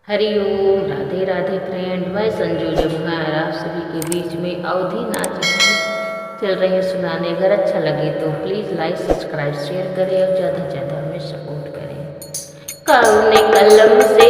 हरिओम, Radhe Radhe friend. मैं संजू जमुआर आप सभी के बीच में अवधी नाच चल रही है सुनाने। अगर अच्छा लगे तो प्लीज़ लाइक सब्सक्राइब शेयर करें और ज़्यादा से ज़्यादा हमें सपोर्ट करें। करुण कलम से